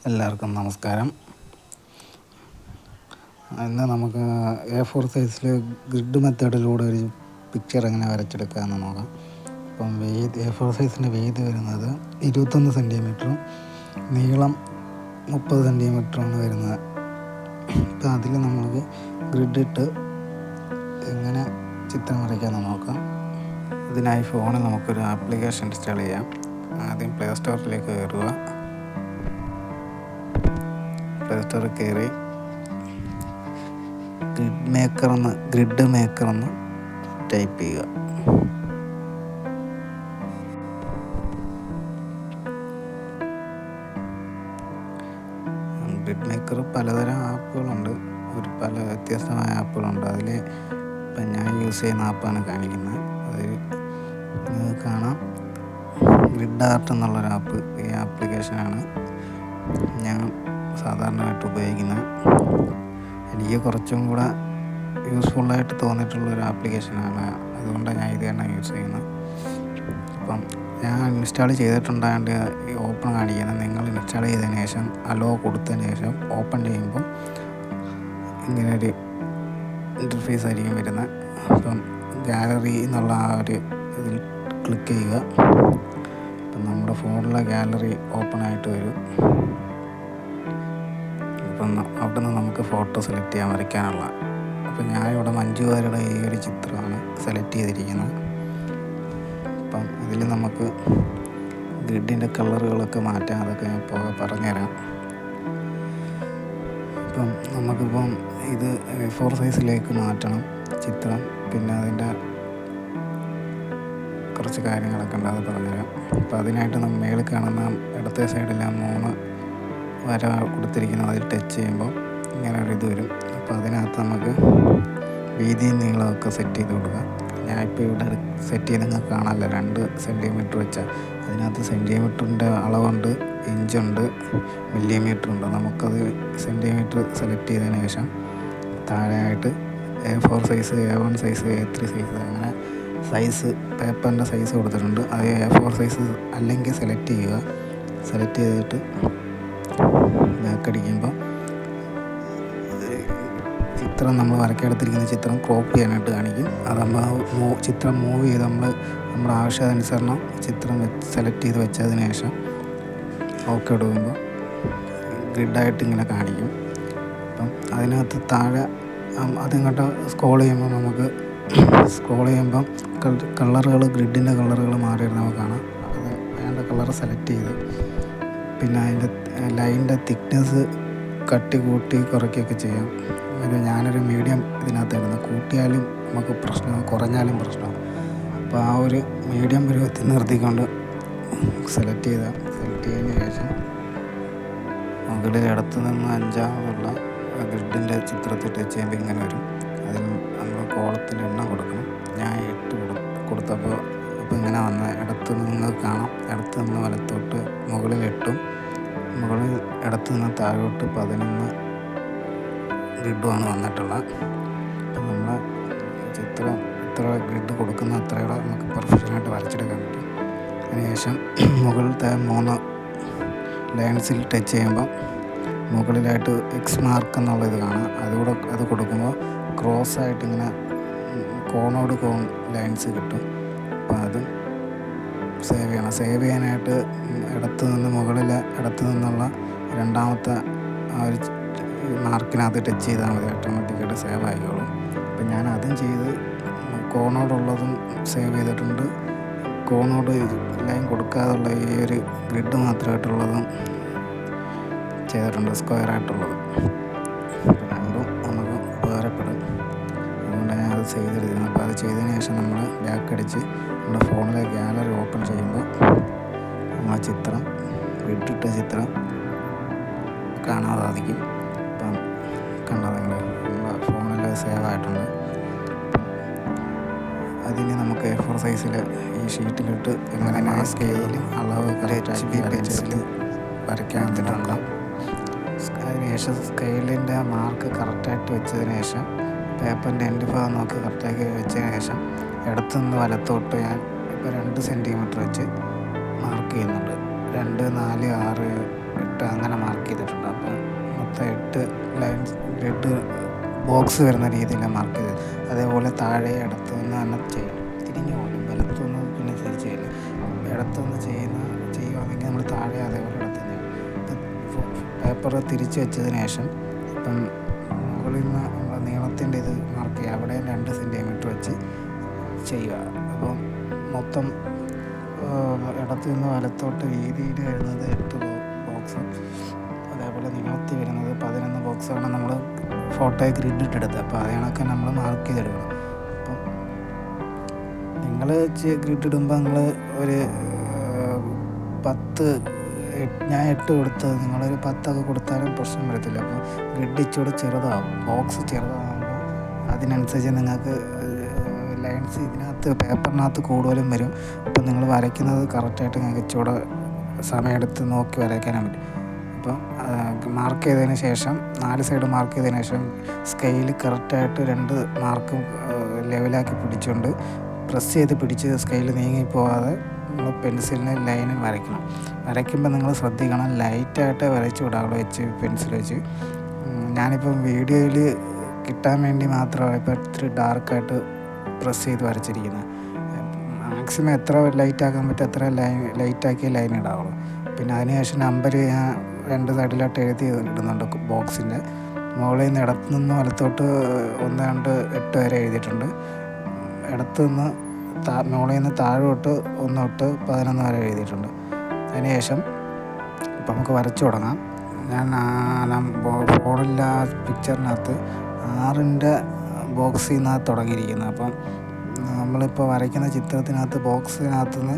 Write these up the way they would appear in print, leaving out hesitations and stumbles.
എല്ലാവർക്കും നമസ്കാരം. ഇന്ന് നമുക്ക് A4 സൈസിൽ ഗ്രിഡ് മെത്തേഡിലൂടെ ഒരു പിക്ചർ എങ്ങനെ വരച്ചെടുക്കാമെന്ന് നോക്കാം. അപ്പം A4 സൈസിൻ്റെ വീതി വരുന്നത് 21 സെൻറ്റിമീറ്ററും നീളം 30 സെൻറ്റിമീറ്ററുമാണ് വരുന്നത്. അപ്പം അതിൽ നമുക്ക് ഗ്രിഡിട്ട് എങ്ങനെ ചിത്രം വരയ്ക്കാമെന്ന് നോക്കാം. ഇതിനായി ഫോണിൽ നമുക്കൊരു ആപ്ലിക്കേഷൻ ഇൻസ്റ്റാൾ ചെയ്യാം. ആദ്യം പ്ലേ സ്റ്റോറിലേക്ക് കയറുക. പ്ലേ സ്റ്റോറിൽ കയറി ഗ്രിഡ് മേക്കർ എന്ന് ടൈപ്പ് ചെയ്യുക. ഗ്രിഡ് മേക്കർ പലതരം ആപ്പുകളുണ്ട്, പല വ്യത്യസ്തമായ ആപ്പുകളുണ്ട്. അതിൽ ഇപ്പം ഞാൻ യൂസ് ചെയ്യുന്ന ആപ്പാണ് കാണിക്കുന്നത്. അതിൽ നിങ്ങൾക്ക് കാണാം ഗ്രിഡ് ആർട്ട് എന്നുള്ളൊരു ആപ്പ്. ഈ ആപ്ലിക്കേഷനാണ് ഞാൻ സാധാരണയായിട്ട് ഉപയോഗിക്കുന്നത്. എനിക്ക് കുറച്ചും കൂടെ യൂസ്ഫുള്ളായിട്ട് തോന്നിയിട്ടുള്ളൊരു ആപ്ലിക്കേഷനാണ്, അതുകൊണ്ടാണ് ഞാൻ ഇത് തന്നെ യൂസ് ചെയ്യുന്നത്. അപ്പം ഞാൻ ഇൻസ്റ്റാൾ ചെയ്തിട്ടുണ്ടായതുകൊണ്ട് ഈ ഓപ്പൺ കാണിക്കുന്നത്. നിങ്ങൾ ഇൻസ്റ്റാൾ ചെയ്തതിന് ശേഷം അലോ കൊടുത്തതിന് ശേഷം ഓപ്പൺ ചെയ്യുമ്പം ഇങ്ങനൊരു ഇൻ്റർഫേസ് ആയിരിക്കും വരുന്നത്. അപ്പം ഗാലറി എന്നുള്ള ആ ഒരു ഇതിൽ ക്ലിക്ക് ചെയ്യുക. അപ്പം നമ്മുടെ ഫോണിലെ ഗാലറി ഓപ്പൺ ആയിട്ട് വരും. അപ്പം അവിടെ നിന്ന് നമുക്ക് ഫോട്ടോ സെലക്ട് ചെയ്യാൻ വരയ്ക്കാനുള്ള. അപ്പം ഞാൻ ഇവിടെ മഞ്ജു വാര്യരുടെ ഈ ഒരു ചിത്രമാണ് സെലക്ട് ചെയ്തിരിക്കുന്നത്. അപ്പം ഇതിൽ നമുക്ക് ഗ്രിഡിൻ്റെ കളറുകളൊക്കെ മാറ്റാം. അതൊക്കെ ഞാൻ പറഞ്ഞുതരാം. അപ്പം നമുക്കിപ്പം ഇത് A4 സൈസിലേക്ക് മാറ്റണം ചിത്രം. പിന്നെ അതിൻ്റെ കുറച്ച് കാര്യങ്ങളൊക്കെ ഉണ്ട്, അത് പറഞ്ഞുതരാം. അപ്പം അതിനായിട്ട് നമ്മൾ മേളിൽ കാണുന്ന ഇടത്തെ സൈഡിലാണ് 3 വര കൊടുത്തിരിക്കുന്നത്. അതിൽ ടച്ച് ചെയ്യുമ്പോൾ ഇങ്ങനെ ഒരു ഇത് വരും. അപ്പോൾ അതിനകത്ത് നമുക്ക് വീതിയും നീളമൊക്കെ സെറ്റ് ചെയ്ത് കൊടുക്കാം. ഞാനിപ്പോൾ ഇവിടെ സെറ്റ് ചെയ്ത് നിങ്ങൾക്ക് കാണാമല്ലോ, 2 സെൻറ്റിമീറ്റർ വെച്ചാൽ അതിനകത്ത് സെൻറ്റിമീറ്ററിൻ്റെ അളവുണ്ട്, ഇഞ്ചുണ്ട്, മില്ലിമീറ്ററുണ്ട്. നമുക്കത് സെൻറ്റിമീറ്റർ സെലക്ട് ചെയ്തതിന് ശേഷം താഴെയായിട്ട് A4 size, A1 size, A3 size അങ്ങനെ സൈസ് പേപ്പറിൻ്റെ സൈസ് കൊടുത്തിട്ടുണ്ട്. അത് A4 സൈസ് അല്ലെങ്കിൽ സെലക്ട് ചെയ്യുക. സെലക്ട് ചെയ്തിട്ട് ബാക്കടിക്കുമ്പോൾ ചിത്രം നമ്മൾ വരയ്ക്കെടുത്തിരിക്കുന്ന ചിത്രം ക്രോപ്പ് ചെയ്യാനായിട്ട് കാണിക്കും. അത് നമ്മൾ ചിത്രം മൂവ് ചെയ്ത് നമ്മുടെ ആവശ്യാനുസരണം ചിത്രം സെലക്ട് ചെയ്ത് വെച്ചതിന് ശേഷം ഓക്കെ ഇടുമ്പോൾ ഗ്രിഡായിട്ട് ഇങ്ങനെ കാണിക്കും. അപ്പം അതിനകത്ത് താഴെ അതിങ്ങോട്ട് സ്ക്രോൾ ചെയ്യുമ്പം കളറുകൾ ഗ്രിഡിൻ്റെ കളറുകൾ മാറി നമുക്ക് കാണാം. അത് വേണ്ട കളർ സെലക്ട് ചെയ്ത് പിന്നെ അതിൻ്റെ ലൈനിൻ്റെ തിക്നെസ് കട്ടി കൂട്ടി കുറയ്ക്കുകയൊക്കെ ചെയ്യാം. ഞാനൊരു മീഡിയം ഇതിനകത്ത് ഇടുന്നത്. കൂട്ടിയാലും നമുക്ക് പ്രശ്നമാണ്, കുറഞ്ഞാലും പ്രശ്നമാണ്. അപ്പോൾ ആ ഒരു മീഡിയം പരുവത്തിൽ നിർത്തിക്കൊണ്ട് സെലക്ട് ചെയ്തതിന് ശേഷം മുകളിൽ ഇടത്ത് നിന്ന് 5-ാമതുള്ള ഗ്രിഡിൻ്റെ ചിത്രത്തിൽ ടച്ച് ചെയ്യുമ്പോൾ ഇങ്ങനെ വരും. അതിൽ നമ്മൾ കോളത്തിൻ്റെ എണ്ണം കൊടുക്കണം. ഞാൻ 8 കൊടുത്തപ്പോൾ ഇങ്ങനെ വന്ന ഇടത്ത് നിന്ന് കാണാം. ഇടത്ത് നിന്ന് വലത്തോട്ട് മുകളിൽ 8ഉം മുകളിൽ ഇടത്ത് നിന്ന് താഴോട്ട് 11 ഗ്രിഡുമാണ് വന്നിട്ടുള്ളത്. അപ്പം നമ്മൾ ചിത്രം ഇത്ര ഗ്രിഡ് കൊടുക്കുന്ന അത്രയോടെ നമുക്ക് പെർഫെക്ഷനായിട്ട് വരച്ചെടുക്കാൻ പറ്റും. അതിനുശേഷം മുകളിലത്തെ 3 ലൈൻസിൽ ടച്ച് ചെയ്യുമ്പോൾ മുകളിലായിട്ട് എക്സ് മാർക്ക് എന്നുള്ള ഇത് കാണാം. അത് കൊടുക്കുമ്പോൾ ക്രോസായിട്ട് ഇങ്ങനെ കോണോട് കോൺ ലൈൻസ് കിട്ടും. അപ്പോൾ അതും സേവ് ചെയ്യണം. സേവ് ചെയ്യാനായിട്ട് ഇടത്ത് നിന്നുള്ള 2-ാമത്തെ ആ ഒരു മാർക്കിനകത്ത് ടച്ച് ചെയ്താൽ മതി, ഓട്ടോമാറ്റിക്കായിട്ട് സേവ് ആയിക്കോളും. അപ്പം ഞാൻ അതും ചെയ്ത് കോണോടുള്ളതും സേവ് ചെയ്തിട്ടുണ്ട്. കോണോട് ലൈൻ കൊടുക്കാതുള്ള ഈ ഒരു ഗ്രിഡ് മാത്രമായിട്ടുള്ളതും ചെയ്തിട്ടുണ്ട്, സ്ക്വയറായിട്ടുള്ളത്. അപ്പം രണ്ടും നമുക്ക് ഉപകാരപ്പെടും. അതുകൊണ്ട് ഞാൻ അത് ചെയ്തെടുക്കുന്നു. അപ്പോൾ അത് ചെയ്തതിന് ശേഷം നമ്മൾ ബാക്ക് അടിച്ച് നമ്മുടെ ഫോണിലെ ഗാലറി ഓപ്പൺ ചെയ്യുമ്പോൾ നമ്മൾ ചിത്രം ഗ്രിഡിട്ട ചിത്രം കാണാൻ സാധിക്കും. അപ്പം കണ്ടത് നമ്മുടെ ഫോണിൽ സേവ് ആയിട്ടുണ്ട്. അതിന് നമുക്ക് A4 സൈസിൽ ഈ ഷീറ്റിലിട്ട് എങ്ങനെ സ്കെയിൽ അളവ് പെൻസിൽ വരയ്ക്കാൻ നോക്കാം. അതിനുശേഷം സ്കെയിലിൻ്റെ മാർക്ക് കറക്റ്റായിട്ട് വെച്ചതിന് ശേഷം പേപ്പറിൻ്റെ എൻഡ് ഭാഗം നോക്കി കറക്റ്റാക്കി വെച്ചതിന് ശേഷം ഇടത്തുനിന്ന് വലത്തോട്ട് ഞാൻ ഇപ്പോൾ 2 സെൻറ്റിമീറ്റർ വെച്ച് മാർക്ക് ചെയ്യുന്നുണ്ട്. 2, 4, 6, 8 അങ്ങനെ മാർക്ക് ചെയ്തിട്ടുണ്ട്. അപ്പോൾ മൊത്തം 8 ലൈൻസ് ഗ്രിഡ് ബോക്സ് വരുന്ന രീതിയിലാണ് മാർക്ക് ചെയ്തത്. അതേപോലെ താഴെ ഇടത്തുനിന്ന് തന്നെ ചെയ്യണം. തിരിഞ്ഞു പോലും വലത്തുനിന്ന് പിന്നെ തിരിച്ച് ചെയ്യില്ല. ഇടത്തുനിന്ന് ചെയ്യുവാണെങ്കിൽ നമ്മൾ താഴെ അതേപോലെ ഇടത്തുനിന്ന് പേപ്പർ തിരിച്ച് വെച്ചതിന് ശേഷം ഇപ്പം മുകളിൽ നിന്ന് നമ്മൾ നീളത്തിൻ്റെ ഇത് മാർക്ക് ചെയ്യുക. അവിടെ 2 സെൻറ്റിമീറ്റർ വെച്ച് ചെയ്യുക. അപ്പം മൊത്തം ഇടത്തു നിന്ന് വലത്തോട്ട് വീതിയിൽ വരുന്നത് 8 ബോക്സും അതേപോലെ നീളത്തിൽ വരുന്നത് 11 ബോക്സാണ് നമ്മൾ ഫോട്ടോയെ ഗ്രിഡ് ഇട്ടെടുത്തത്. അപ്പോൾ അത് കണക്ക് നമ്മൾ മാർക്ക് ചെയ്തെടുക്കണം. അപ്പം നിങ്ങൾ ഗ്രിഡ് ഇടുമ്പോൾ നിങ്ങൾ ഒരു 10, ഞാൻ 8 കൊടുത്തത് നിങ്ങളൊരു 10 കൊടുത്താലും പ്രശ്നം വരത്തില്ല. അപ്പോൾ ഗ്രിഡ് ഇച്ചിരി ചെറുതാവും, ബോക്സ് ചെറുതാകുമ്പോൾ അതിനനുസരിച്ച് നിങ്ങൾക്ക് ലൈൻസ് ഇതിനകത്ത് പേപ്പറിനകത്ത് കൂടുതലും വരും. അപ്പം നിങ്ങൾ വരയ്ക്കുന്നത് കറക്റ്റായിട്ട് നിങ്ങൾക്ക് ഇച്ചിരി സമയമെടുത്ത് നോക്കി വരയ്ക്കാനും പറ്റും. അപ്പം മാർക്ക് ചെയ്തതിന് ശേഷം 4 സൈഡ് മാർക്ക് ചെയ്തതിന് ശേഷം സ്കെയിൽ കറക്റ്റായിട്ട് 2 മാർക്കും ലെവലാക്കി പിടിച്ചുകൊണ്ട് പ്രസ് ചെയ്ത് പിടിച്ച് സ്കെയിൽ നീങ്ങിപ്പോവാതെ നമ്മൾ പെൻസിലിന് ലൈന് വരയ്ക്കണം. വരയ്ക്കുമ്പോൾ നിങ്ങൾ ശ്രദ്ധിക്കണം, ലൈറ്റായിട്ട് വരച്ച് വിടാവുള്ളൂ പെൻസിൽ വെച്ച്. ഞാനിപ്പം വീഡിയോയിൽ കിട്ടാൻ വേണ്ടി മാത്രമാണ് ഇപ്പോൾ ഇത്തിരി ഡാർക്കായിട്ട് പ്രസ് ചെയ്ത് വരച്ചിരിക്കുന്നത്. മാക്സിമം എത്ര ലൈറ്റാക്കാൻ പറ്റും അത്ര ലൈറ്റാക്കിയ ലൈൻ ഇടാവുള്ളൂ. പിന്നെ അതിനുശേഷം നമ്പർ ഞാൻ 2 സൈഡിലോട്ട് എഴുതി ഇടുന്നുണ്ട്. ബോക്സിൻ്റെ മുകളിൽ നിന്ന് ഇടത്തു നിന്ന് വലത്തോട്ട് 1, 2, 8 വരെ എഴുതിയിട്ടുണ്ട്. ഇടത്തു നിന്ന് മുകളിൽ നിന്ന് താഴോട്ട് 1 തൊട്ട് 11 വരെ എഴുതിയിട്ടുണ്ട്. അതിനുശേഷം ഇപ്പം നമുക്ക് വരച്ചു തുടങ്ങാം. ഞാൻ ഫോണിലെ ആ പിക്ചറിനകത്ത് 6ൻ്റെ ബോക്സിൽ നിന്നാണ് തുടങ്ങിയിരിക്കുന്നത്. അപ്പം നമ്മളിപ്പോൾ വരയ്ക്കുന്ന ചിത്രത്തിനകത്ത് ബോക്സിനകത്ത് നിന്ന്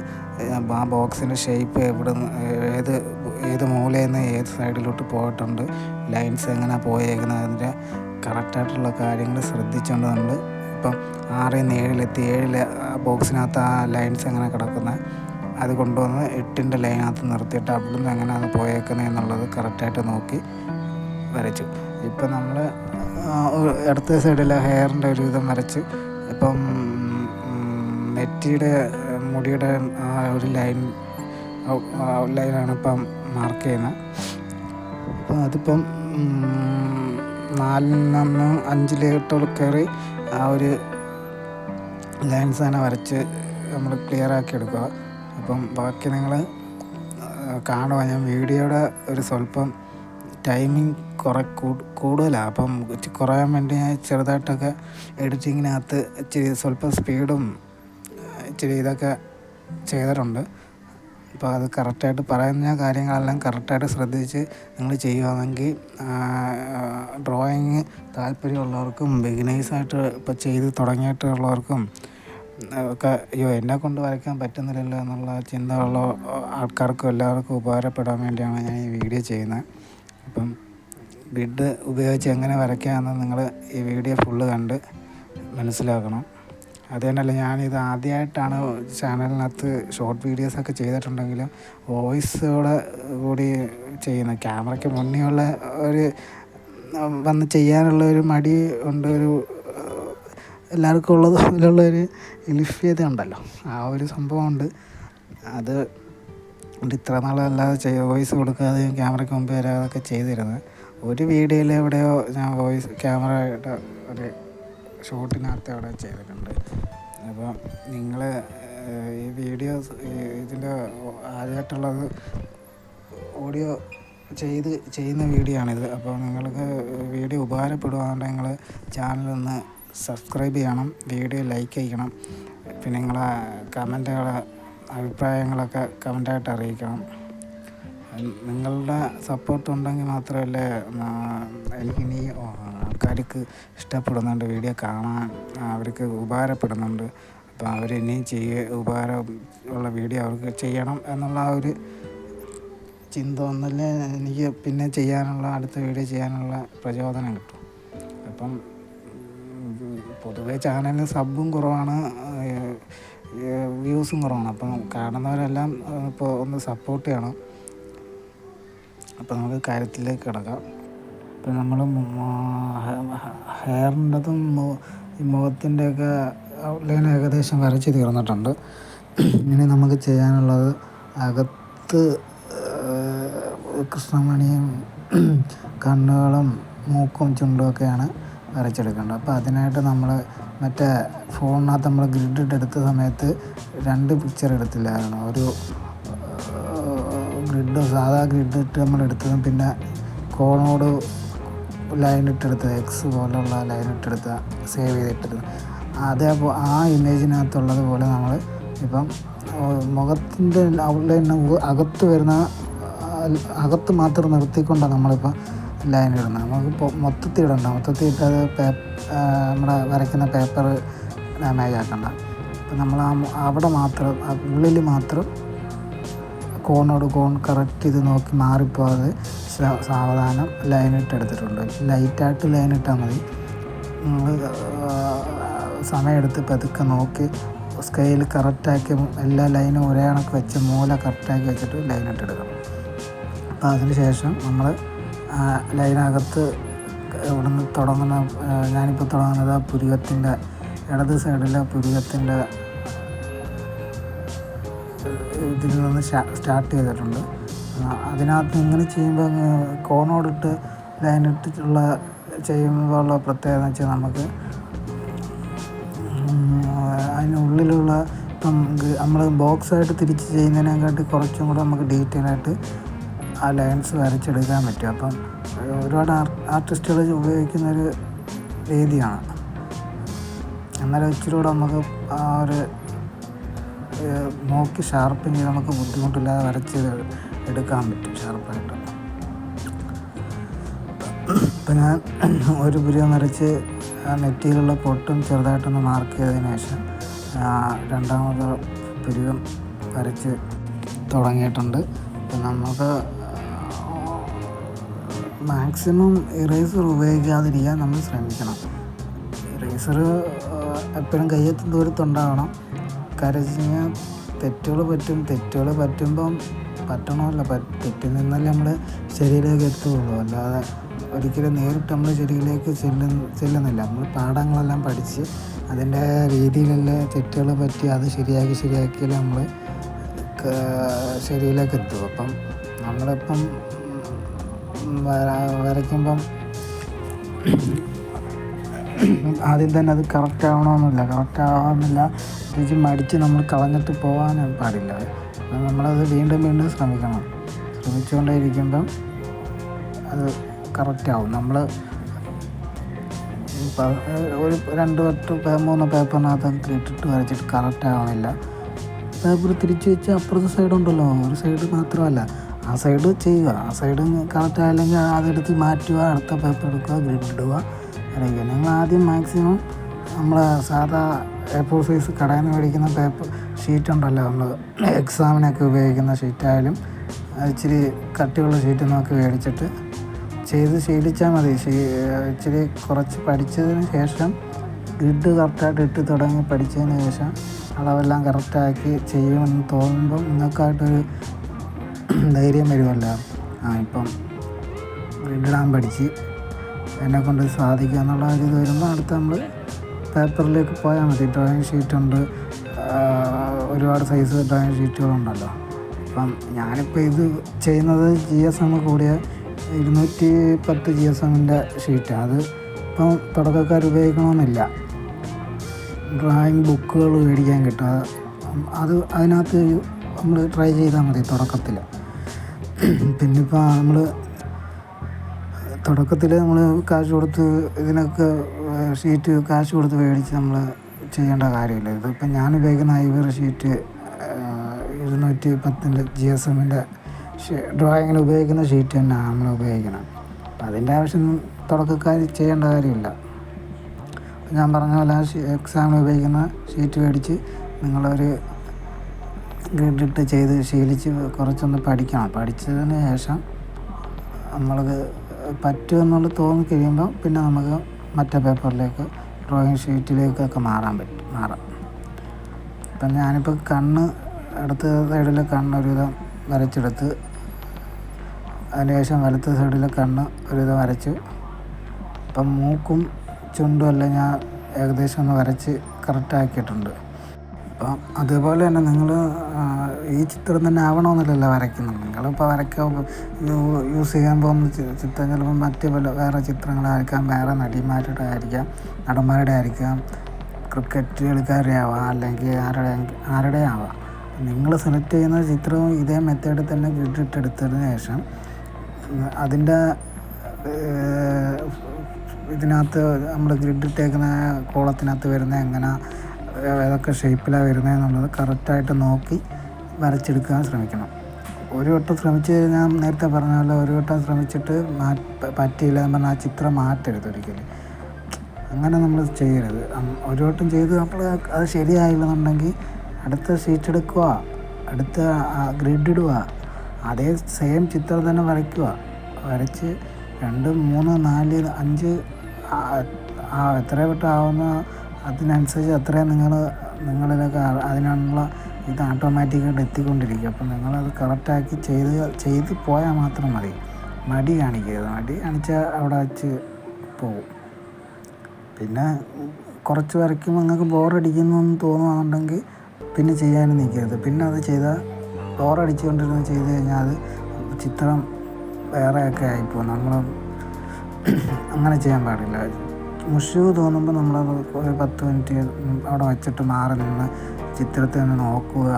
ആ ബോക്സിൻ്റെ ഷേപ്പ് ഏത് മൂലയിൽ നിന്ന് ഏത് സൈഡിലോട്ട് പോയിട്ടുണ്ട്, ലൈൻസ് എങ്ങനെ പോയേക്കുന്നത്, അതിൻ്റെ കറക്റ്റായിട്ടുള്ള കാര്യങ്ങൾ ശ്രദ്ധിച്ചുകൊണ്ട് നമ്മൾ ഇപ്പം 6ൽ നിന്ന് 7 ബോക്സിനകത്ത് ആ ലൈൻസ് എങ്ങനെ കിടക്കുന്നത് അത് കൊണ്ടുവന്ന് 8ൻ്റെ ലൈനകത്ത് നിർത്തിയിട്ട് അവിടുന്ന് എങ്ങനെയാണ് പോയേക്കുന്നത് എന്നുള്ളത് കറക്റ്റായിട്ട് നോക്കി വരച്ചു. ഇപ്പം നമ്മൾ ഇടത്തെ സൈഡിലെ ഹെയറിൻ്റെ ഒരു വിധം വരച്ച് ഇപ്പം നെറ്റിയുടെ മുടിയുടെ ആ ഒരു ലൈനാണ് ഇപ്പം മാർക്ക് ചെയ്യുന്നത്. അപ്പം അതിപ്പം 4ൽ നിന്ന് 5 കയറി ആ ഒരു ലൈൻസ് തന്നെ വരച്ച് നമ്മൾ ക്ലിയറാക്കി എടുക്കുക. അപ്പം ബാക്കി നിങ്ങൾ കാണുക. ഞാൻ വീഡിയോയുടെ ഒരു സ്വല്പം ടൈമിങ് കൂടുതലാണ്. അപ്പം കുറയാൻ വേണ്ടി ഞാൻ ചെറുതായിട്ടൊക്കെ എഡിറ്റിങ്ങിനകത്ത് ഇച്ചിരി സ്വല്പം സ്പീഡും ഇച്ചിരി ഇതൊക്കെ ചെയ്തിട്ടുണ്ട്. അപ്പോൾ അത് കറക്റ്റായിട്ട് പറയുന്ന കാര്യങ്ങളെല്ലാം കറക്റ്റായിട്ട് ശ്രദ്ധിച്ച് നിങ്ങൾ ചെയ്യുകയാണെങ്കിൽ ഡ്രോയിങ് താല്പര്യമുള്ളവർക്കും ബിഗിനേഴ്സായിട്ട് ഇപ്പോൾ ചെയ്ത് തുടങ്ങിയിട്ടുള്ളവർക്കും ഒക്കെ എന്നെ കൊണ്ട് വരയ്ക്കാൻ പറ്റുന്നില്ലല്ലോ എന്നുള്ള ചിന്തയുള്ള ആൾക്കാർക്കും എല്ലാവർക്കും ഉപകാരപ്പെടാൻ വേണ്ടിയാണ് ഞാൻ ഈ വീഡിയോ ചെയ്യുന്നത്. അപ്പം ഗ്രിഡ് ഉപയോഗിച്ച് എങ്ങനെ വരയ്ക്കാമെന്ന് നിങ്ങൾ ഈ വീഡിയോ ഫുള്ള് കണ്ട് മനസ്സിലാക്കണം. അത് തന്നെയല്ല, ഞാനിത് ആദ്യമായിട്ടാണ് ചാനലിനകത്ത് ഷോർട്ട് വീഡിയോസൊക്കെ ചെയ്തിട്ടുണ്ടെങ്കിലും വോയിസോടെ കൂടി ചെയ്യുന്നത്. ക്യാമറയ്ക്ക് മുന്നേയുള്ള ഒരു വന്ന് ചെയ്യാനുള്ള ഒരു മടി ഉണ്ട്, ഒരു എല്ലാവർക്കും ഉള്ളതുപോലുള്ളൊരു എലിഫ്യത ഉണ്ടല്ലോ, ആ ഒരു സംഭവമുണ്ട്. അത് ഇത്ര നാളല്ലാതെ വോയിസ് കൊടുക്കാതെയും ക്യാമറയ്ക്ക് മുമ്പ് വരാതൊക്കെ ചെയ്തിരുന്നത്. ഒരു വീഡിയോയിൽ എവിടെയോ ഞാൻ ക്യാമറയുടെ ഒരു ഷോട്ടിനകത്ത് അവിടെ ചെയ്തിട്ടുണ്ട്. അപ്പോൾ നിങ്ങൾ ഈ വീഡിയോസ് ഇതിൻ്റെ ആദ്യമായിട്ടുള്ളത് ഓഡിയോ ചെയ്യുന്ന വീഡിയോ ആണിത്. അപ്പോൾ നിങ്ങൾക്ക് വീഡിയോ ഉപകാരപ്പെടുകയാണെങ്കിൽ നിങ്ങൾ ചാനലൊന്ന് സബ്സ്ക്രൈബ് ചെയ്യണം, വീഡിയോ ലൈക്ക് ചെയ്യണം. പിന്നെ നിങ്ങളെ അഭിപ്രായങ്ങളൊക്കെ കമൻ്റായിട്ട് അറിയിക്കണം. നിങ്ങളുടെ സപ്പോർട്ട് ഉണ്ടെങ്കിൽ മാത്രമല്ലേ എനിക്കിനി ആൾക്കാർക്ക് ഇഷ്ടപ്പെടുന്നുണ്ട്, വീഡിയോ കാണാൻ അവർക്ക് ഉപകാരപ്പെടുന്നുണ്ട്. അപ്പോൾ അവരിനിയും ഉപകാരം ഉള്ള വീഡിയോ അവർക്ക് ചെയ്യണം എന്നുള്ള ആ ഒരു ചിന്ത ഒന്നല്ലേ എനിക്ക് പിന്നെ അടുത്ത വീഡിയോ ചെയ്യാനുള്ള പ്രചോദനം കിട്ടും. അപ്പം പൊതുവേ ചാനലിന് സബ്ബും കുറവാണ്, വ്യൂസും കുറവാണ്. അപ്പം കാണുന്നവരെല്ലാം ഇപ്പോൾ ഒന്ന് സപ്പോർട്ട് ചെയ്യണം. അപ്പോൾ നമുക്ക് കാര്യത്തിലേക്ക് കിടക്കാം. ഇപ്പം നമ്മൾ ഹെയറിൻ്റെതും മുഖത്തിൻ്റെയൊക്കെ ഔട്ട്ലൈൻ ഏകദേശം വരച്ച് തീർന്നിട്ടുണ്ട്. ഇനി നമുക്ക് ചെയ്യാനുള്ളത് അകത്ത് കൃഷ്ണമണിയും കണ്ണുകളും മൂക്കും ചുണ്ടും ഒക്കെയാണ് വരച്ചെടുക്കേണ്ടത്. അപ്പോൾ അതിനായിട്ട് നമ്മൾ മറ്റേ ഫോണിനകത്ത് നമ്മൾ ഗ്രിഡ് എടുത്ത സമയത്ത് 2 പിക്ചർ എടുത്തില്ലായിരുന്നു. ഒരു സാധാ ഗ്രിഡ് ഇട്ട് നമ്മൾ എടുത്തതും പിന്നെ കോണോട് ലൈൻ ഇട്ടെടുത്തത്, എക്സ് പോലുള്ള ലൈൻ ഇട്ടെടുത്ത സേവ് ചെയ്തിട്ടത്, അതേപോലെ ആ ഇമേജിനകത്തുള്ളത് പോലെ നമ്മൾ ഇപ്പം മുഖത്തിൻ്റെ ഔട്ട്ലൈൻ അകത്ത് മാത്രം നിർത്തിക്കൊണ്ടാണ് നമ്മളിപ്പോൾ ലൈൻ ഇടുന്നത്. നമുക്കിപ്പോൾ മൊത്തത്തിൽ ഇടണ്ട, മൊത്തത്തിൽ ഇട്ടത് നമ്മുടെ വരയ്ക്കുന്ന പേപ്പർ ഡാമേജ് ആക്കണ്ട. അപ്പം നമ്മൾ അവിടെ മാത്രം ഉള്ളിൽ മാത്രം കോണോട് കോൺ കറക്റ്റ് ഇത് നോക്കി മാറിപ്പോകാതെ സാവധാനം ലൈനിട്ട് എടുത്തിട്ടുണ്ട്. ലൈറ്റായിട്ട് ലൈനിട്ടാൽ മതി. നമ്മൾ സമയമെടുത്ത് പതുക്കെ നോക്കി സ്കെയിൽ കറക്റ്റാക്കി എല്ലാ ലൈനും ഒരേ കണക്ക് വെച്ച് മൂല കറക്റ്റാക്കി വെച്ചിട്ട് ലൈനിട്ടെടുക്കണം. അപ്പോൾ അതിന് ശേഷം നമ്മൾ ലൈനകത്ത് ഇവിടെ നിന്ന് തുടങ്ങുന്ന, ഞാനിപ്പോൾ തുടങ്ങുന്നത് പുരികത്തിൻ്റെ ഇടത് സൈഡിലെ പുരികത്തിൻ്റെ ഇതിൽ നിന്ന് സ്റ്റാർട്ട് ചെയ്തിട്ടുണ്ട്. അതിനകത്ത് ഇങ്ങനെ ചെയ്യുമ്പോൾ കോണോടിട്ട് ലൈനിട്ടിട്ടുള്ള ചെയ്യുമ്പോഴുള്ള പ്രത്യേകത എന്ന് വെച്ചാൽ നമുക്ക് അതിനുള്ളിലുള്ള ഇപ്പം നമ്മൾ ബോക്സായിട്ട് തിരിച്ച് ചെയ്യുന്നതിനെക്കാട്ടി കുറച്ചും കൂടെ നമുക്ക് ഡീറ്റെയിൽ ആയിട്ട് ആ ലൈൻസ് വരച്ചെടുക്കാൻ പറ്റും. അപ്പം ഒരുപാട് ആർട്ടിസ്റ്റുകൾ ഉപയോഗിക്കുന്നൊരു രീതിയാണ്. എന്നാലും ഇച്ചിരി കൂടെ നമുക്ക് ആ ഒരു നോക്കി ഷാർപ്പിങ് ചെയ്ത് നമുക്ക് ബുദ്ധിമുട്ടില്ലാതെ വരച്ച് എടുക്കാൻ പറ്റും ഷാർപ്പായിട്ട്. ഇപ്പം ഞാൻ ഒരു പുരികം വരച്ച് നെറ്റിയിലുള്ള പൊട്ടും ചെറുതായിട്ടൊന്ന് മാർക്ക് ചെയ്തതിന് ശേഷം രണ്ടാമത് പുരികം വരച്ച് തുടങ്ങിയിട്ടുണ്ട്. അപ്പം നമുക്ക് മാക്സിമം ഇറേസർ ഉപയോഗിക്കാതിരിക്കാൻ നമ്മൾ ശ്രമിക്കണം. ഇറേസർ എപ്പോഴും കയ്യെത്തും ദൂരത്തുണ്ടാവണം. കരഞ്ഞാൽ തെറ്റുകൾ പറ്റുമ്പം പറ്റണമല്ല, തെറ്റിൽ നിന്നല്ലേ നമ്മൾ ശരിയിലേക്ക് എത്തുകയുള്ളൂ. അല്ലാതെ ഒരിക്കലും നേരിട്ട് നമ്മൾ ശരിയിലേക്ക് ചെല്ലുന്നില്ല. നമ്മൾ പാഠങ്ങളെല്ലാം പഠിച്ച് അതിൻ്റെ രീതിയിലുള്ള തെറ്റുകൾ പറ്റി അത് ശരിയാക്കിയാലേ നമ്മൾ ശരിയിലേക്ക് എത്തും. അപ്പം നമ്മളിപ്പം വരയ്ക്കുമ്പം ആദ്യം തന്നെ അത് കറക്റ്റ് ആവണമെന്നില്ല തിരിച്ച് മടിച്ച് നമ്മൾ കളഞ്ഞിട്ട് പോകാൻ പാടില്ല. നമ്മളത് വീണ്ടും ശ്രമിച്ചുകൊണ്ടേ ഇരിക്കുമ്പം അത് കറക്റ്റാവും. നമ്മൾ ഒരു 2-3 പേപ്പറിനകത്ത് ഇട്ടിട്ട് വരച്ചിട്ട് കറക്റ്റ് ആവണില്ല, പേപ്പർ തിരിച്ച് വെച്ച് അപ്പുറത്തെ സൈഡുണ്ടല്ലോ, ഒരു സൈഡ് മാത്രമല്ല ആ സൈഡ് ചെയ്യുക. ആ സൈഡ് കറക്റ്റ് ആയില്ലെങ്കിൽ അതെടുത്ത് മാറ്റുക, അടുത്ത പേപ്പർ എടുക്കുക, ഗ്രിഡ് ഇടുക, വരയ്ക്കുക. നിങ്ങൾ ആദ്യം മാക്സിമം നമ്മൾ സാധാ A4 സൈസ് കടയിൽ നിന്ന് മേടിക്കുന്ന പേപ്പർ ഷീറ്റ് ഉണ്ടല്ലോ, നമ്മൾ എക്സാമിനൊക്കെ ഉപയോഗിക്കുന്ന ഷീറ്റായാലും ഇച്ചിരി കട്ടിയുള്ള ഷീറ്റ് നോക്കി മേടിച്ചിട്ട് ചെയ്ത് ശീലിച്ചാൽ മതി. ഇച്ചിരി കുറച്ച് പഠിച്ചതിന് ശേഷം ഗ്രിഡ് കറക്റ്റായിട്ട് ഇട്ട് തുടങ്ങി പഠിച്ചതിന് ശേഷം അളവെല്ലാം കറക്റ്റാക്കി ചെയ്യുമെന്ന് തോന്നുമ്പം നിങ്ങൾക്കായിട്ടൊരു ധൈര്യം വരുമല്ലോ. ഇപ്പം ഗ്രിഡിടാൻ പഠിച്ച് എന്നെക്കൊണ്ട് സാധിക്കുക എന്നുള്ള ഒരു ഇത് വരുമ്പോൾ അടുത്ത് നമ്മൾ പേപ്പറിലേക്ക് പോയാൽ മതി. ഡ്രോയിങ് ഷീറ്റുണ്ട്, ഒരുപാട് സൈസ് ഡ്രോയിങ് ഷീറ്റുകളുണ്ടല്ലോ. അപ്പം ഞാനിപ്പോൾ ഇത് ചെയ്യുന്നത് GSM കൂടിയ 210 GSMൻ്റെ ഷീറ്റാണ്. അത് ഇപ്പം തുടക്കക്കാർ ഉപയോഗിക്കണമെന്നില്ല. ഡ്രോയിങ് ബുക്കുകൾ മേടിക്കാൻ കിട്ടും. അതിനകത്ത് നമ്മൾ ട്രൈ ചെയ്താൽ മതി തുടക്കത്തിൽ. പിന്നിപ്പോൾ നമ്മൾ കാശ് കൊടുത്ത് ഇതിനൊക്കെ ഷീറ്റ് കാശ് കൊടുത്ത് മേടിച്ച് നമ്മൾ ചെയ്യേണ്ട കാര്യമില്ല. ഇതിപ്പോൾ ഞാൻ ഉപയോഗിക്കുന്ന ഐവറി ഷീറ്റ് 210 GSMൻ്റെ ഡ്രോയിങ്ങിൽ ഉപയോഗിക്കുന്ന ഷീറ്റ് തന്നെയാണ് നമ്മൾ ഉപയോഗിക്കണം. അപ്പം അതിൻ്റെ ആവശ്യം തുടക്കക്കാർ ചെയ്യേണ്ട കാര്യമില്ല. ഞാൻ പറഞ്ഞ പോലെ എക്സാമിന് ഉപയോഗിക്കുന്ന ഷീറ്റ് മേടിച്ച് നിങ്ങളൊരു ഗ്രിഡിട്ട് ചെയ്ത് ശീലിച്ച് കുറച്ചൊന്ന് പഠിക്കണം. പഠിച്ചതിന് ശേഷം നമ്മൾക്ക് പറ്റുമെന്നുള്ളത് തോന്നിക്കഴിയുമ്പോൾ പിന്നെ നമുക്ക് മറ്റേ പേപ്പറിലേക്ക് ഡ്രോയിങ് ഷീറ്റിലേക്കൊക്കെ മാറാം. ഇപ്പം ഞാനിപ്പോൾ അടുത്ത സൈഡിലെ ഒരുവിധം വരച്ചെടുത്ത് അതിനുശേഷം വലത്തെ സൈഡിലെ ഒരുവിധം വരച്ച് ഇപ്പം മൂക്കും ചുണ്ടും എല്ലാം ഞാൻ ഏകദേശം ഒന്ന് വരച്ച് കറക്റ്റാക്കിയിട്ടുണ്ട്. അപ്പം അതേപോലെ തന്നെ നിങ്ങൾ ഈ ചിത്രം തന്നെ ആവണമെന്നില്ലല്ലോ വരയ്ക്കുന്നത്. നിങ്ങളിപ്പോൾ വരയ്ക്കാൻ യൂസ് ചെയ്യാൻ പോകുന്ന ചിത്രം ചിലപ്പോൾ മറ്റ് വേറെ ചിത്രങ്ങളായിരിക്കാം, വേറെ നടിമാരുടെ ആയിരിക്കാം, നടന്മാരുടെ ആയിരിക്കാം, ക്രിക്കറ്റ് കളിക്കാരുടെ ആവാം, അല്ലെങ്കിൽ ആരുടെ ആവാം. നിങ്ങൾ സെലക്ട് ചെയ്യുന്ന ചിത്രവും ഇതേ മെത്തേഡിൽ തന്നെ ഗ്രിഡ് ഇട്ടെടുത്തതിന് ശേഷം അതിൻ്റെ ഇതിനകത്ത് നമ്മൾ ഗ്രിഡ് ഇട്ടേക്കുന്ന കോളത്തിനകത്ത് വരുന്ന എങ്ങനെ ഏതൊക്കെ ഷേപ്പിലാണ് വരുന്നതെന്നുള്ളത് കറക്റ്റായിട്ട് നോക്കി വരച്ചെടുക്കാൻ ശ്രമിക്കണം. ഒരു വട്ടം ശ്രമിച്ച് കഴിഞ്ഞാൽ നേരത്തെ പറഞ്ഞ പോലെ ഒരു വട്ടം ശ്രമിച്ചിട്ട് പറ്റിയില്ല എന്ന് പറഞ്ഞാൽ ആ ചിത്രം മാറ്റരുത് ഒരിക്കലും. അങ്ങനെ നമ്മൾ ചെയ്യരുത്. ഒരു വട്ടം ചെയ്ത് നമ്മൾ അത് ശരിയായില്ലെന്നുണ്ടെങ്കിൽ അടുത്ത ഷീറ്റ് എടുക്കുക, അടുത്ത ഗ്രിഡ് ഇടുക, അതേ സെയിം ചിത്രം തന്നെ വരയ്ക്കുക. വരച്ച് 2, 3, 4, 5 എത്ര വട്ടം ആവുന്ന അതിനനുസരിച്ച് അത്രയും നിങ്ങളിലൊക്കെ അതിനുള്ള ഇത് ഓട്ടോമാറ്റിക്കായിട്ട് എത്തിക്കൊണ്ടിരിക്കും. അപ്പം നിങ്ങളത് കറക്റ്റാക്കി ചെയ്ത് പോയാൽ മാത്രം മതി. മടി കാണിക്കരുത്. മടി കാണിച്ചാൽ അവിടെ വച്ച് പോകും. പിന്നെ കുറച്ച് വരയ്ക്കുമ്പോൾ നിങ്ങൾക്ക് ബോറടിക്കുന്നു എന്ന് തോന്നുകയാണെന്നുണ്ടെങ്കിൽ പിന്നെ ചെയ്യാനും നിൽക്കരുത്. പിന്നെ അത് ചെയ്താൽ ബോറടിച്ചുകൊണ്ടിരുന്ന് ചെയ്ത് കഴിഞ്ഞാൽ അത് ചിത്രം വേറെയൊക്കെ ആയിപ്പോകും. നമ്മൾ അങ്ങനെ ചെയ്യാൻ പാടില്ല. മുഷിവ് തോന്നുമ്പോൾ നമ്മളത് ഒരു 10 മിനിറ്റ് അവിടെ വച്ചിട്ട് മാറി നിന്ന് ചിത്രത്തെ ഒന്ന് നോക്കുക,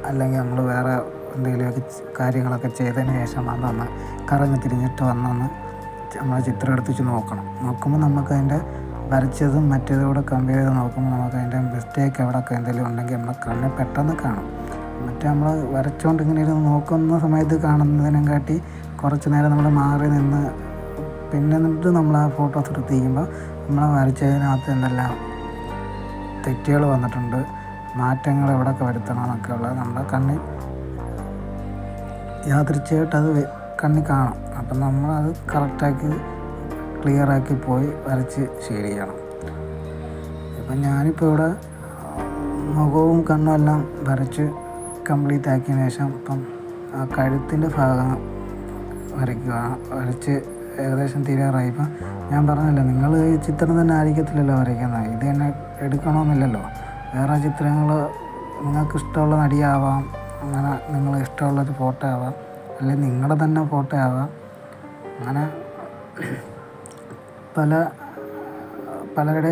അല്ലെങ്കിൽ നമ്മൾ വേറെ എന്തെങ്കിലുമൊക്കെ കാര്യങ്ങളൊക്കെ ചെയ്തതിന് ശേഷം വന്നൊന്ന് കറങ്ങി തിരിഞ്ഞിട്ട് വന്നൊന്ന് നമ്മൾ ചിത്രം എടുത്തിട്ട് നോക്കുമ്പോൾ നമുക്കതിൻ്റെ വരച്ചതും മറ്റേതും കൂടെ കമ്പയർ ചെയ്ത് നോക്കുമ്പോൾ നമുക്ക് അതിൻ്റെ മിസ്റ്റേക്ക് എവിടെയൊക്കെ എന്തെങ്കിലും ഉണ്ടെങ്കിൽ നമ്മളെ കണ്ണിൽ പെട്ടെന്ന് കാണും. മറ്റേ നമ്മൾ വരച്ചുകൊണ്ട് ഇങ്ങനെ ഇരുന്ന് നോക്കുന്ന സമയത്ത് കാണുന്നതിനും കാട്ടി കുറച്ച് നേരം നമ്മൾ മാറി നിന്ന് പിന്നെ എന്നിട്ട് നമ്മൾ ആ ഫോട്ടോസ് എടുത്തിരിക്കുമ്പോൾ നമ്മൾ വരച്ചതിനകത്ത് എന്തെല്ലാം തെറ്റുകൾ വന്നിട്ടുണ്ട്, മാറ്റങ്ങൾ എവിടെയൊക്കെ വരുത്തണം എന്നൊക്കെ ഉള്ളത് നമ്മുടെ കണ്ണിൽ യാദൃച്ഛയായിട്ട് അത് കണ്ണിൽ കാണും. അപ്പം നമ്മളത് കറക്റ്റാക്കി ക്ലിയറാക്കി പോയി വരച്ച് ശരിയാണ്. ഇപ്പം ഞാനിപ്പോൾ ഇവിടെ മുഖവും കണ്ണും എല്ലാം വരച്ച് കംപ്ലീറ്റ് ആക്കിയതിന് ശേഷം ഇപ്പം ആ കഴുത്തിൻ്റെ ഭാഗം വരച്ച് ഏകദേശം തീരാറായി. ഇപ്പം ഞാൻ പറഞ്ഞല്ലോ, നിങ്ങൾ ഈ ചിത്രം തന്നെ ആയിരിക്കത്തില്ലല്ലോ വരയ്ക്കുന്നത്. ഇത് തന്നെ എടുക്കണമെന്നില്ലല്ലോ. വേറെ ചിത്രങ്ങൾ നിങ്ങൾക്ക് ഇഷ്ടമുള്ള നടിയാവാം, അങ്ങനെ നിങ്ങൾ ഇഷ്ടമുള്ളൊരു ഫോട്ടോ ആവാം, അല്ലെങ്കിൽ നിങ്ങളുടെ തന്നെ ഫോട്ടോ ആവാം. അങ്ങനെ പലരുടെ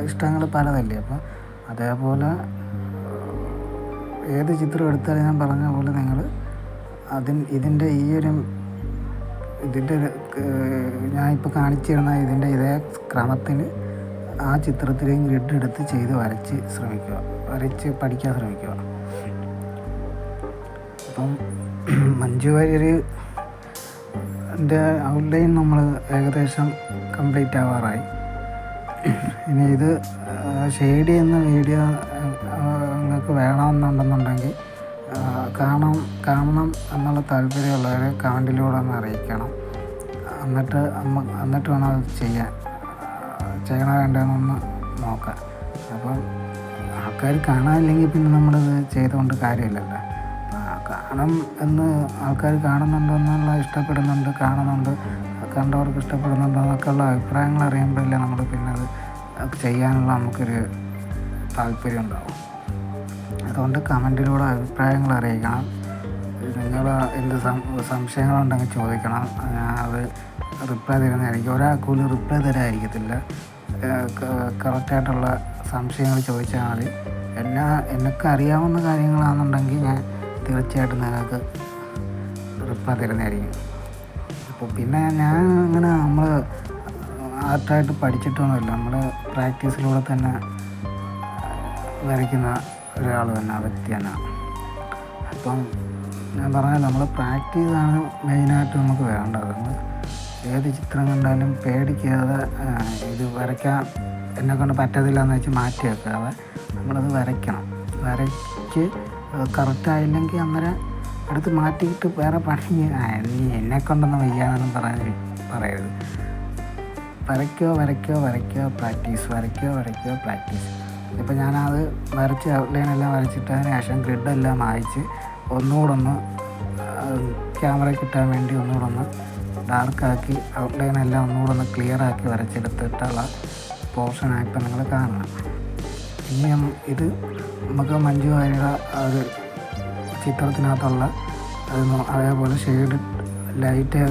ഇഷ്ടങ്ങൾ പലതല്ലേ. അപ്പം അതേപോലെ ഏത് ചിത്രം എടുത്താലും ഞാൻ പറഞ്ഞ പോലെ നിങ്ങൾ ഇതിൻ്റെ ഞാനിപ്പോൾ കാണിച്ചു തരുന്ന ഇതിൻ്റെ ഇതേ ക്രമത്തിൽ ആ ചിത്രത്തിലെയും ഗ്രിഡ് എടുത്ത് ചെയ്ത് വരച്ച് പഠിക്കാൻ ശ്രമിക്കുക. അപ്പം മഞ്ജു വാര്യരുടെ ഔട്ട്ലൈൻ നമ്മൾ ഏകദേശം കംപ്ലീറ്റ് ആവാറായി. ഇനി ഇത് ഷെയ്ഡ് ചെയ്യുന്ന വീഡിയോ നിങ്ങൾക്ക് വേണമെന്നുണ്ടെന്നുണ്ടെങ്കിൽ കാണണം എന്നുള്ള താല്പര്യമുള്ളവർ കമൻറ്റിലൂടെ ഒന്ന് അറിയിക്കണം. എന്നിട്ട് വേണം അത് ചെയ്യണോ വേണ്ടതെന്നൊന്ന് നോക്കാം. അപ്പം ആൾക്കാർ കാണാനില്ലെങ്കിൽ പിന്നെ നമ്മളിത് ചെയ്തുകൊണ്ട് കാര്യമില്ലല്ലോ. കാണണം എന്ന് ആൾക്കാർ കാണുന്നുണ്ടെന്നുള്ള ഇഷ്ടപ്പെടുന്നുണ്ട്, കാണുന്നുണ്ട്, കണ്ടവർക്ക് ഇഷ്ടപ്പെടുന്നുണ്ടോ എന്നൊക്കെയുള്ള അഭിപ്രായങ്ങൾ അറിയുമ്പോഴല്ലേ നമ്മൾ പിന്നെ അത് ചെയ്യാനുള്ള നമുക്കൊരു താല്പര്യം ഉണ്ടാവും. അതുകൊണ്ട് കമൻറ്റിലൂടെ അഭിപ്രായങ്ങൾ അറിയിക്കണം. നിങ്ങൾ എന്ത് സംശയങ്ങളുണ്ടെങ്കിൽ ചോദിക്കണം. അത് റിപ്ലൈ തരുന്നതായിരിക്കും. ഒരാൾക്കും റിപ്ലൈ തരാതിരിക്കത്തില്ല. കറക്റ്റായിട്ടുള്ള സംശയങ്ങൾ ചോദിച്ചാൽ മതി. എന്നൊക്കെ അറിയാവുന്ന കാര്യങ്ങളാണെന്നുണ്ടെങ്കിൽ ഞാൻ തീർച്ചയായിട്ടും നിങ്ങൾക്ക് റിപ്ലൈ തരുന്നതായിരിക്കും. അപ്പോൾ പിന്നെ ഞാൻ അങ്ങനെ നമ്മൾ ആർട്ടായിട്ട് പഠിച്ചിട്ടൊന്നുമില്ല. നമ്മൾ പ്രാക്ടീസിലൂടെ തന്നെ വരയ്ക്കുന്ന ഒരാൾ തന്നെ, വ്യക്തി തന്നെ. അപ്പം ഞാൻ പറഞ്ഞാൽ നമ്മൾ പ്രാക്ടീസാണ് മെയിനായിട്ട് നമുക്ക് വേണ്ടത്. നമ്മൾ ഏത് ചിത്രം കണ്ടാലും പേടിക്കാതെ ഇത് വരയ്ക്കാൻ എന്നെക്കൊണ്ട് പറ്റത്തില്ല എന്ന് വെച്ച് മാറ്റി വെക്കാതെ നമ്മളത് വരച്ച് കറക്റ്റായില്ലെങ്കിൽ അന്നേരം അടുത്ത് മാറ്റിയിട്ട് വേറെ പണി നീ എന്നെക്കൊണ്ടൊന്നും വയ്യാന്നൊന്നും പറയരുത്. വരയ്ക്കോ പ്രാക്ടീസ്. ഇപ്പം ഞാനത് വരച്ച് ഔട്ട്ലൈനെല്ലാം വരച്ചിട്ടതിന് ശേഷം ഗ്രിഡെല്ലാം വായിച്ച് ഒന്നുകൂടെ ക്യാമറ കിട്ടാൻ വേണ്ടി ഒന്നുകൂടെ ഡാർക്കാക്കി ഔട്ട്ലൈനെല്ലാം ഒന്നുകൂടെ ക്ലിയറാക്കി വരച്ചെടുത്തിട്ടുള്ള പോർഷനായിപ്പോൾ നിങ്ങൾ കാണണം. ഇനി ഇത് നമുക്ക് മഞ്ജു വാര്യരുടെ ഒരു ചിത്രത്തിനകത്തുള്ള അതേപോലെ ഷെയ്ഡ് ലൈറ്റ്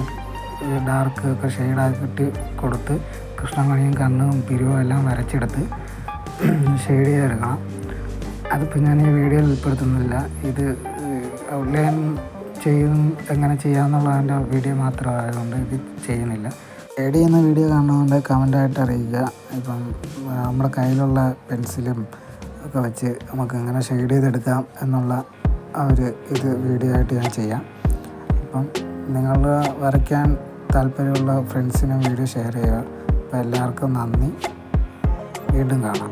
ഡാർക്ക് ഒക്കെ ഷെയ്ഡാക്കിയിട്ട് കൊടുത്ത് കൃഷ്ണമണിയും കണ്ണും പിരിവും എല്ലാം വരച്ചെടുത്ത് ഷെയ്ഡ് ചെയ്തെടുക്കണം. അതിപ്പോൾ ഞാൻ ഈ വീഡിയോയിൽ ഉൾപ്പെടുത്തുന്നില്ല. ഇത് ഔട്ട്ലൈൻ എങ്ങനെ ചെയ്യാമെന്നുള്ളതിൻ്റെ വീഡിയോ മാത്രമായതുകൊണ്ട് ഇത് ചെയ്യുന്നില്ല. ഷെയ്ഡ് ചെയ്യുന്ന വീഡിയോ കാണുന്നതുകൊണ്ട് കമൻ്റായിട്ട് അറിയിക്കുക. ഇപ്പം നമ്മുടെ കയ്യിലുള്ള പെൻസിലും ഒക്കെ വെച്ച് നമുക്ക് എങ്ങനെ ഷെയ്ഡ് ചെയ്തെടുക്കാം എന്നുള്ള ഇത് വീഡിയോ ആയിട്ട് ഞാൻ ചെയ്യാം. അപ്പം നിങ്ങൾ വരയ്ക്കാൻ താല്പര്യമുള്ള ഫ്രണ്ട്സിനും വീഡിയോ ഷെയർ ചെയ്യുക. അപ്പോൾ എല്ലാവർക്കും നന്ദി. വീണ്ടും കാണാം.